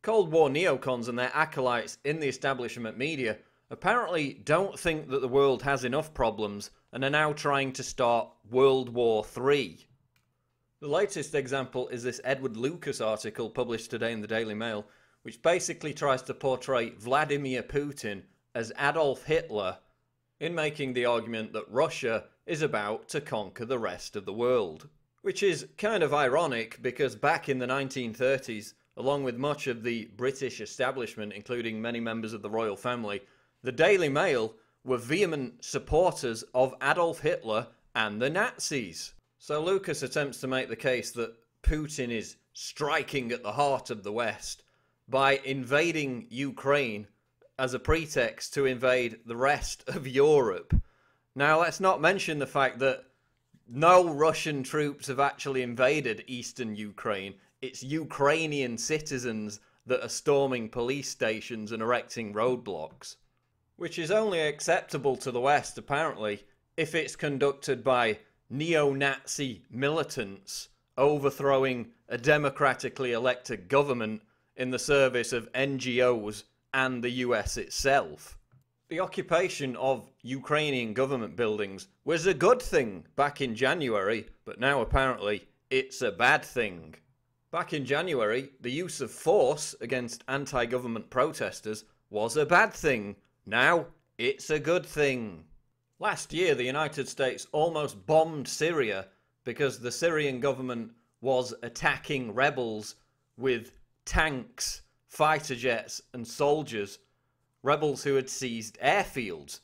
Cold War neocons and their acolytes in the establishment media apparently don't think that the world has enough problems and are now trying to start World War III. The latest example is this Edward Lucas article published today in the Daily Mail, which basically tries to portray Vladimir Putin as Adolf Hitler in making the argument that Russia is about to conquer the rest of the world. Which is kind of ironic because back in the 1930s, along with much of the British establishment, including many members of the royal family, the Daily Mail were vehement supporters of Adolf Hitler and the Nazis. So Lucas attempts to make the case that Putin is striking at the heart of the West by invading Ukraine as a pretext to invade the rest of Europe. Now, let's not mention the fact that no Russian troops have actually invaded eastern Ukraine. It's Ukrainian citizens that are storming police stations and erecting roadblocks. Which is only acceptable to the West, apparently, if it's conducted by neo-Nazi militants overthrowing a democratically elected government in the service of NGOs and the US itself. The occupation of Ukrainian government buildings was a good thing back in January, but now apparently it's a bad thing. Back in January, the use of force against anti-government protesters was a bad thing. Now it's a good thing. Last year, the United States almost bombed Syria because the Syrian government was attacking rebels with tanks, fighter jets and soldiers. Rebels who had seized airfields.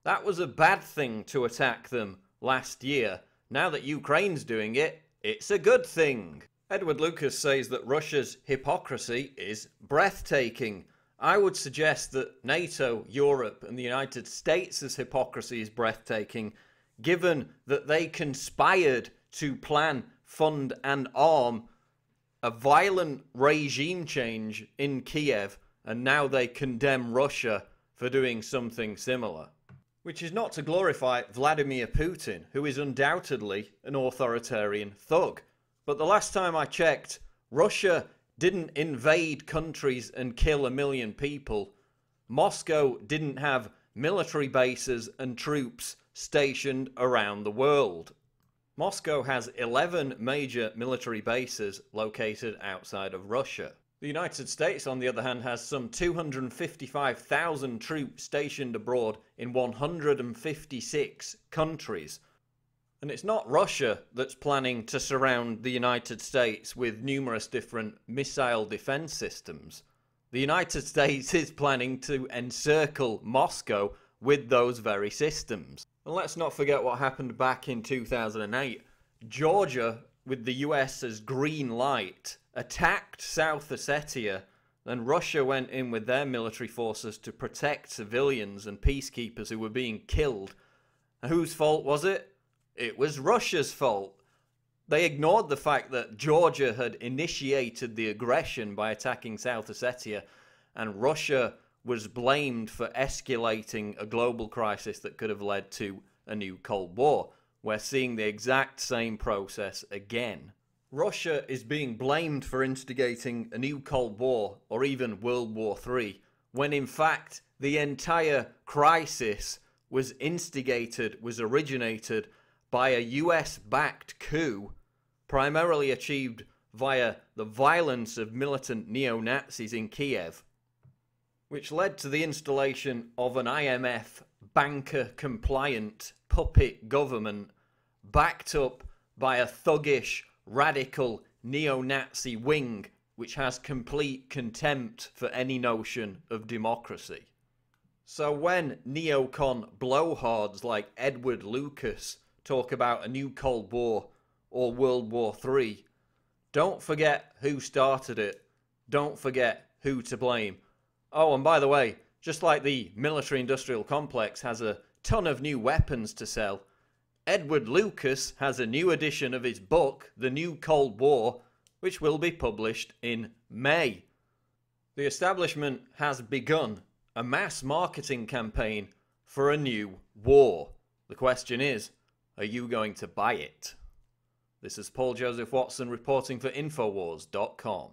That was a bad thing to attack them last year. Now that Ukraine's doing it, it's a good thing. Edward Lucas says that Russia's hypocrisy is breathtaking. I would suggest that NATO, Europe and the United States' hypocrisy is breathtaking, given that they conspired to plan, fund and arm a violent regime change in Kiev, and now they condemn Russia for doing something similar. Which is not to glorify Vladimir Putin, who is undoubtedly an authoritarian thug. But the last time I checked, Russia didn't invade countries and kill 1 million people. Moscow didn't have military bases and troops stationed around the world. Moscow has 11 major military bases located outside of Russia. The United States, on the other hand, has some 255,000 troops stationed abroad in 156 countries. And it's not Russia that's planning to surround the United States with numerous different missile defense systems. The United States is planning to encircle Moscow with those very systems. And let's not forget what happened back in 2008. Georgia, with the US's green light, attacked South Ossetia, then Russia went in with their military forces to protect civilians and peacekeepers who were being killed. And whose fault was it? It was Russia's fault. They ignored the fact that Georgia had initiated the aggression by attacking South Ossetia, and Russia was blamed for escalating a global crisis that could have led to a new Cold War. We're seeing the exact same process again. Russia is being blamed for instigating a new Cold War or even World War III, when in fact the entire crisis was originated by a US-backed coup, primarily achieved via the violence of militant neo-Nazis in Kiev, which led to the installation of an IMF banker-compliant puppet government backed up by a thuggish, radical neo-Nazi wing which has complete contempt for any notion of democracy. So when neocon blowhards like Edward Lucas talk about a new Cold War or World War III, don't forget who started it. Don't forget who to blame. Oh, and by the way, just like the military-industrial complex has a ton of new weapons to sell, Edward Lucas has a new edition of his book, The New Cold War, which will be published in May. The establishment has begun a mass marketing campaign for a new war. The question is, are you going to buy it? This is Paul Joseph Watson reporting for Infowars.com.